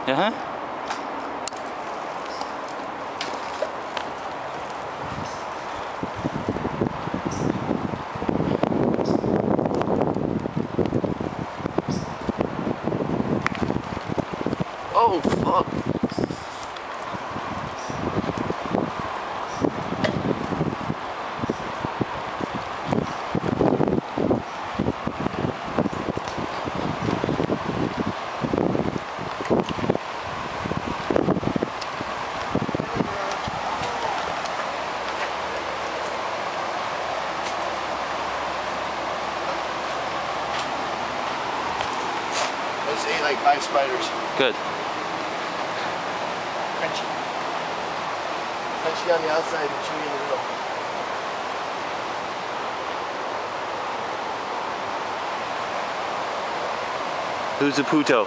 Uh-huh. Oh, fuck. I just ate like 5 spiders. Good. Crunchy. Crunchy on the outside and chewy in the middle. Who's the puto?